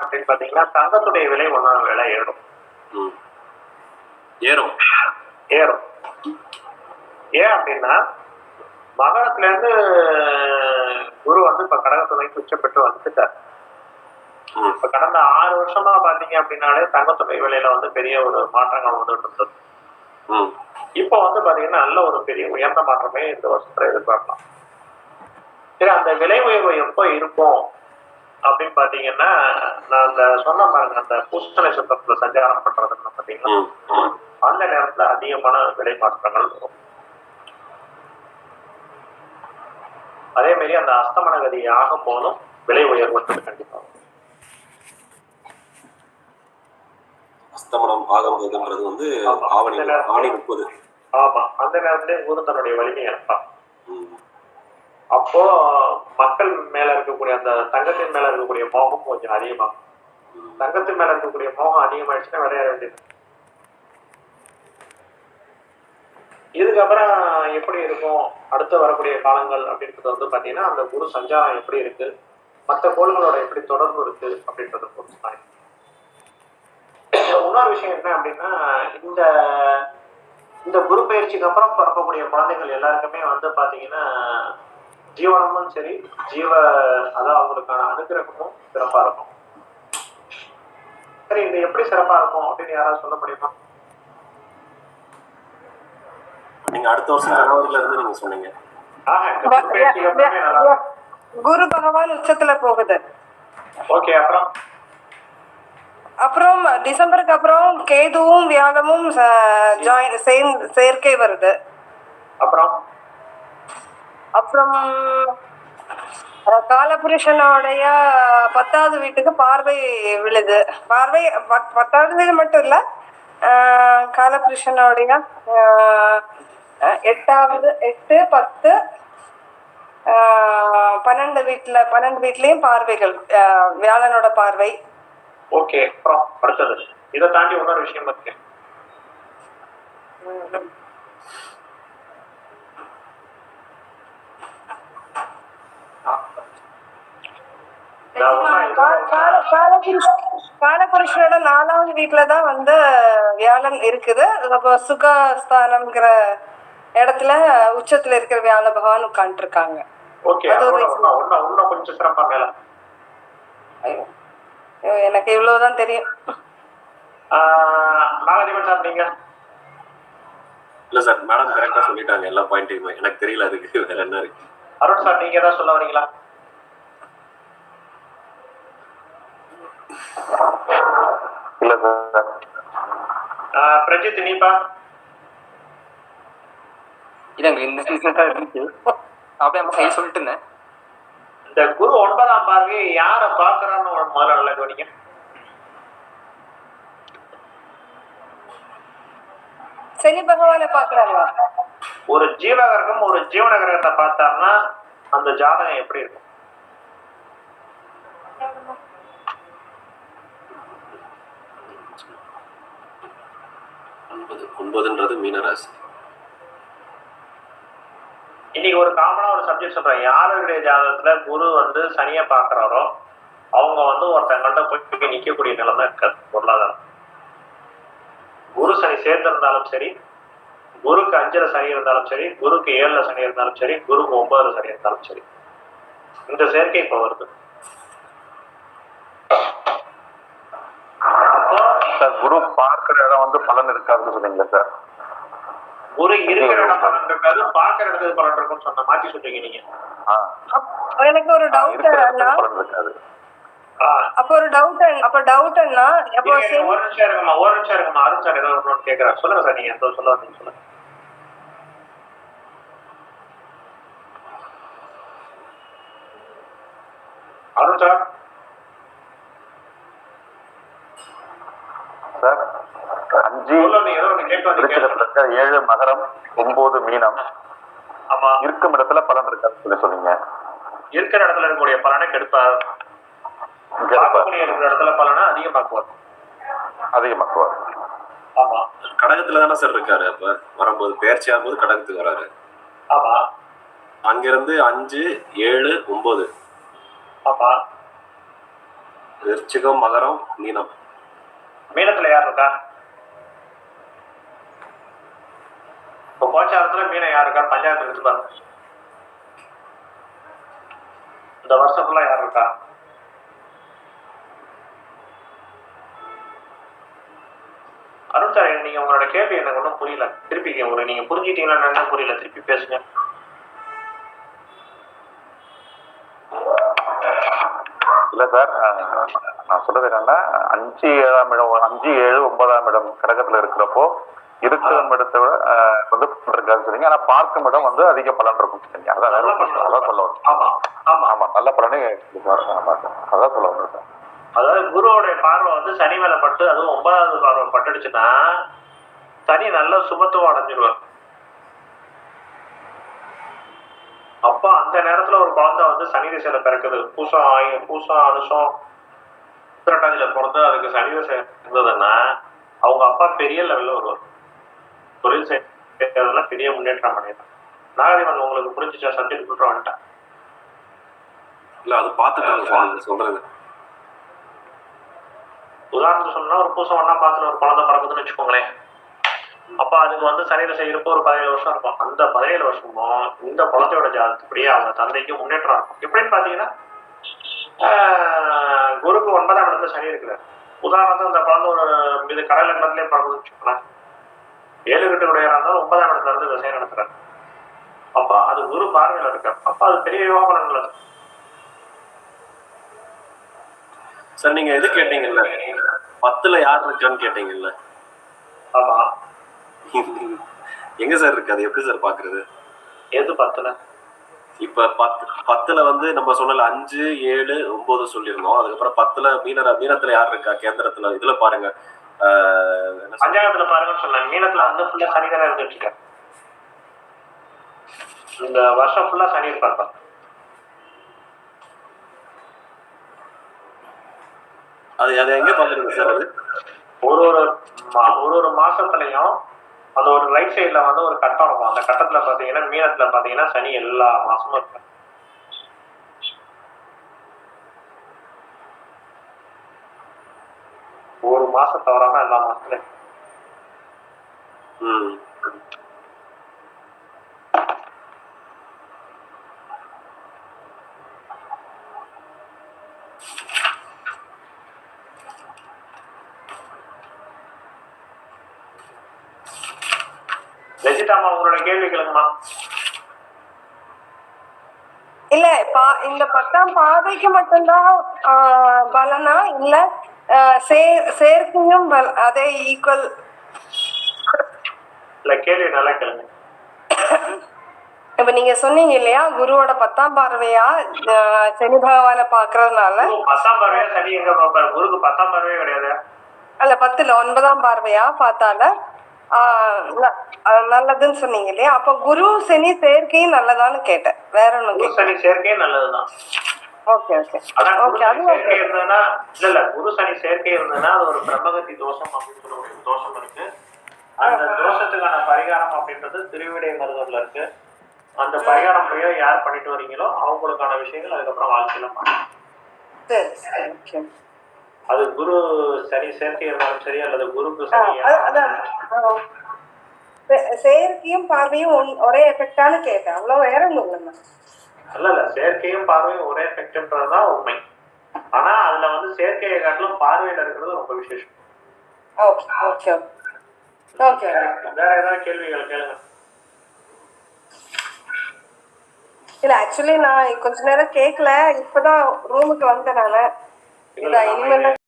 அப்படின்னு பாத்தீங்கன்னா தங்கத்துடைய விலை ஒன்னாம் விலை ஏறும். ஏறும் ஏறும். ஏன் அப்படின்னா மகரத்துல இருந்து குரு வந்து இப்ப கடகத்துணைக்கு உச்சப்பட்டு வந்துட்டார். இப்ப கடந்த 6 வருஷமா பாத்தீங்க அப்படின்னாலே தங்கத்துடைய விலையில வந்து பெரிய ஒரு மாற்றங்கள் வந்துட்டு இருந்தது. இப்ப வந்து பாத்தீங்கன்னா நல்ல ஒரு பெரிய உயர்ந்த மாற்றமே இந்த வருஷத்துல எதிர்பார்க்கலாம். சரி, அந்த விலை உயர்வு எப்போ இருக்கும் அப்படின்னு பாத்தீங்கன்னா நான் அந்த சொன்ன பாருங்க, அந்த பூச நட்சத்திரத்துல சஞ்சாரம் பண்றதுன்னு பாத்தீங்கன்னா அந்த நேரத்துல அதிகமான விலை மாற்றங்கள் வரும். அதே மாதிரி அந்த அஸ்தமன கதி ஆகும் போதும் விலை உயர்வு கண்டிப்பா. அஸ்தமனம் ஆகும்போதுன்றது வந்து ஆவணி 30. ஆமா, அந்த நேரத்திலே குரு தன்னுடைய வலிமையை இருப்பான். அப்போ மக்கள் மேல இருக்கக்கூடிய அந்த தங்கத்தின் மேல இருக்கக்கூடிய மோகம் கொஞ்சம் அதிகமாகும். தங்கத்தின் மேல இருக்கக்கூடிய மோகம் அதிகமாயிடுச்சுன்னா விளையாட வேண்டியது. இதுக்கப்புறம் எப்படி இருக்கும் அடுத்து வரக்கூடிய காலங்கள் அப்படின்றது வந்து பாத்தீங்கன்னா அந்த குரு சஞ்சாரம் எப்படி இருக்கு, மற்ற கோள்களோட எப்படி தொடர்பு இருக்கு அப்படின்றத பொறுத்து. இன்னொரு விஷயம் என்ன அப்படின்னா இந்த இந்த குரு பயிற்சிக்கு அப்புறம் பிறக்கக்கூடிய குழந்தைகள் எல்லாருக்குமே வந்து பாத்தீங்கன்னா ஜீவனமும் சரி அதான் அவங்களுக்கான அனுகிரகமும் சிறப்பா இருக்கும். சரி, இது எப்படி சிறப்பா இருக்கும் அப்படின்னு யாராவது சொல்ல முடியுமா? நீங்க அடுத்த வருஷம் ஜனவரில இருந்து நீங்க சொன்னீங்க. குரு பகவான் உச்சத்துல போகுது. ஓகே, அப்புறம் டிசம்பருக்கு அப்புறம் கேதுவும் வியாழமும் சேர்க்கை வருது. அப்புறம் காலபுருஷனுடைய 10வது வீட்டுக்கு பார்வை விழுது. பார்வை 10வது வீடு மட்டும் இல்ல, காலபுருஷனுடைய 8, 10, 12 வீட்லயும் பார்வைகள், வியாழனோட பார்வை. ஓகே, அப்புறம் அடுத்தது இதை தாண்டி இன்னொரு விஷயம் இருக்கு. காலபுருஷனோட 4வது வீட்டுலதான் வந்து வியாழன் இருக்குது. அப்போ சுகஸ்தானம்ங்கிற இடத்துல உச்சத்துல இருக்கிற வியாழ பகவான் உட்கார்ந்து இருக்காங்க. கொஞ்சம் சிறப்பா மேல எனக்கு இவ்வளவுதான் தெரியும். இல்ல சார், மேடம் கரெக்டா சொல்லிட்டாங்க எல்லா பாயிண்ட்டையுமே. எனக்கு தெரியல அதுக்கு வேற என்ன இருக்கு. அருண் சார், நீங்க ஏதாவது சொல்ல வரீங்களா? இல்ல சார். பிரஜித், நீப்பா? இல்லங்க, இந்த சீசன் தான் இருக்கு. அப்படியே நம்ம கை சொல்லிட்டு இருந்தேன். இந்த குரு 9ஆம் பார்வை யார பாக்குறான்னு முதல்ல நல்லா கவனிங்க. சனி பகவானை பாக்குறாங்க. ஒரு ஜீவகிரகம் ஒரு ஜீவன கிரகத்தை பார்த்தாருன்னா அந்த ஜாதகம் எப்படி இருக்கும்? ஒன்பதுன்றது மீனராசி. இன்னைக்கு ஒரு காமனா ஒரு சப்ஜெக்ட் சொல்றேன். யாருடைய ஜாதகத்துல குரு வந்து சனியை பாக்குறாரோ அவங்க வந்து ஒருத்தங்கள்ட்ட போய் நிக்கக்கூடிய நிலைமை இருக்காது. பொருளாதாரம் குரு சனி சேர்ந்து இருந்தாலும் சரி, குருக்கு 5ல சனி இருந்தாலும் சரி, குருக்கு 7ல சனி இருந்தாலும் சரி, குருக்கு 9ல சனி இருந்தாலும் சரி, இந்த சேர்க்கை இப்ப வருது. அப்போ குரு பார்க்கிற இடம் வந்து பலன் இருக்காதுன்னு சொன்னீங்களா சார்? குரு இருக்கிற இடம் பலன் இருக்காது, பாக்குற இடத்துக்கு பலன் இருக்கும்னு சொன்ன மாத்தி சொல்றீங்க நீங்க. எனக்கு ஒரு டவுட் இருக்காது. அப்ப ஒரு டவுட் டவுட்னா அப்போ ஒரு நிமிஷம் இருக்குமா அருண் சார் ஏதோ ஒன்று கேட்கிறார். சொல்லுங்க சார், நீங்க எந்த சொல்ல வந்தீங்க சொல்லுங்க. அருண் சார். சார் 5 7 மகரம் 9 மீனம் இருக்கும் இடத்துல பலன் இருக்காதுன்னு சொன்னீங்க. இருக்கிற இடத்துல இருக்கக்கூடிய பலனை கெடுப்பார், இருக்கிற இடத்துல பலனை அதிகமாக்குவார். ஆமா, கடகத்துல தானே சார் இருக்காரு. அப்ப வரும்போது பெயர்ச்சி ஆகும்போது கடகத்துக்கு வராரு. ஆமா, அங்கிருந்து 5, 7, 9. ஆமா, விருச்சிகம், மகரம், மீனம். மீனத்துல யார் இருக்கா? இப்போ கோச்சாரத்துல மீனம் யார் இருக்கா? பஞ்சாயத்து இருக்கு பாருங்க. இந்த வருஷம் ஃபுல்லா யார் இருக்கா? அருண் சார், நீங்க உங்களோட கேள்வி எனக்கு ஒன்றும் புரியல. திருப்பி உங்களுக்கு நீங்க புரிஞ்சுட்டீங்களா என்ன புரியல, திருப்பி பேசுங்க. இல்ல சார், நான் சொல்றது என்னன்னா 5, 7ஆம் இடம், 5, 7, 9ஆம் இடம் கடகத்துல இருக்கிறப்போ இருக்கிற இடத்தை விட வந்து இருக்காது சொன்னீங்க. ஆனா பார்க்கும் இடம் வந்து அதிக பலன் இருக்கும் சொன்னீங்க. அதான் சொல்ல வரும். ஆமா ஆமா ஆமா, நல்ல பலனே அதான் சொல்ல வரும் சார். அதாவது குருவோடைய பார்வை வந்து சனி மேல பட்டு, அதுவும் 9வது பார்வை பட்டுடுச்சுன்னா சனி நல்ல சுபத்துவம் அடைஞ்சிருவார். அப்ப அந்த நேரத்துல ஒரு குழந்தை வந்து சனி திசையில பிறக்குது, பூசம் அனுசம் உத்திரட்டாதியில பிறந்து அதுக்கு சனி திசை இருந்ததுன்னா அவங்க அப்பா பெரிய லெவல்ல வருவார். தொழில் செய்யறதுல பெரிய முன்னேற்றம் அடையலாம். நாகரிகன் உங்களுக்கு புரிஞ்சுச்சா? சப்ஜெக்ட் கொடுத்து வந்துட்டேன். இல்ல அது பார்த்துட்டாங்க சொல்றது. உதாரணத்துக்கு சொன்னா ஒரு பூசம் 1ஆம் பாத்துல ஒரு குழந்தை பிறக்குதுன்னு வச்சுக்கோங்களேன். அப்ப அதுக்கு வந்து சனி திசை இருப்போ ஒரு 17 வருஷம் இருக்கும். அந்த 17 வருஷமும் இந்த குழந்தையோட ஜாதகத்துப்படியே அவங்க தந்தைக்கு முன்னேற்றம் இருக்கும். எப்படின்னு பாத்தீங்கன்னா, குருக்கு 9ஆம் இடத்துல சனி இருக்கிறார். உதாரணத்துக்கு அந்த குழந்தை ஒரு இது கடல் இடத்துலயே பிறகுதுன்னு வச்சுக்கோங்களேன். 7 வீட்டுடைய இருந்தாலும் 9ஆம் இடத்துல இருந்து திசை நடத்துறாரு. அப்ப அது குரு பார்வையில இருக்கார். அப்ப அது பெரிய யோகபலன்கள் இருக்கு. சார் நீங்க எது கேட்டீங்கல்ல, 10ல யார் இருக்கான்னு கேட்டீங்கல்ல. ஆமா, எங்க சார் இருக்கு? அது எப்படி சார் பாக்குறது? எது 10ல? இப்ப 10ல வந்து நம்ம சொன்னல 5, 7, 9 சொல்லியிருந்தோம். அதுக்கப்புறம் 10ல மீனத்துல யார் இருக்கா? கேந்திரத்துல இதுல பாருங்க, பஞ்சாயத்துல பாருங்கன்னு சொன்னேன். மீனத்துல வந்து ஃபுல்லா சனி தானே இருந்துட்டு இருக்கேன். இந்த வருஷம் ஃபுல்லா சனி இருப்பாங்க. அது எங்க பாக்குறது சார்? அது ஒரு மாசத்துலயும் அந்த ஒரு ரைட் சைட்ல வந்து ஒரு கட்டம் இருக்கும். அந்த கட்டத்துல பாத்தீங்கன்னா மீனத்துல பாத்தீங்கன்னா சனி எல்லா மாசமும் இருக்கு. ஒரு மாசம் தவறாம எல்லா மாசத்துலயும். லஜிதாமா, உங்களோட கேள்வி கேளுங்கம்மா. இல்ல இந்த 10ஆம் பாதைக்கு மட்டும்தான் பலனா இல்ல சேர்க்கையும் அதே ஈக்குவல்? இல்ல, கேள்வி நல்லா கேளுங்க. இப்ப நீங்க சொன்னீங்க இல்லையா, குருவோட 10ஆம் பார்வையா சனி பகவான பாக்குறதுனால. 10ஆம் பார்வையா சனி எங்க பாப்பாரு? குருக்கு 10ஆம் பார்வையே கிடையாது. அல்ல 10ல 9ஆம் பார்வையா பார்த்தால நல்லதுன்னு சொன்னீங்க இல்லையா? அப்ப குரு சனி சேர்க்கையும் நல்லதான்னு கேட்டேன், வேற ஒண்ணும். சனி சேர்க்கையும் நல்லதுதான். Okay okay okay. அது இருந்ததுன்னா இல்ல, குரு சனி சேர்க்கை இருந்ததுன்னா அது ஒரு பிரம்மகத்தி தோஷம் அப்படின்னு சொல்லக்கூடிய தோஷம் இருக்கு. அந்த தோஷத்துக்கான பரிகாரம் அப்படின்றது திருவிடை மருதூர்ல இருக்கு. அந்த பரிகாரம் போய் யார் பண்ணிட்டு வரீங்களோ அவங்களுக்கான விஷயங்கள் அதுக்கப்புறம் வாழ்க்கையில சரி. அது குரு சனி சேர்க்கை இருந்தாலும் சரி, அல்லது குருக்கு சனி செயற்கையும் பார்வையும் ஒரே எஃபெக்டானு கேட்டேன், அவ்வளவு வேற ஒண்ணும். இல்ல, செயற்கையும் பார்வையும் ஒரே எஃபெக்ட்ன்றதுதான் உண்மை. ஆனா அதுல வந்து செயற்கையை காட்டிலும் பார்வையில இருக்கிறது ரொம்ப விசேஷம். Okay okay okay. வேற ஏதாவது கேள்விகள் கேளுங்க. இல்ல, ஆக்சுவலி நான் கொஞ்ச நேரம் கேட்கல, இப்பதான் ரூமுக்கு வந்தேன் நானு. இனிமேல்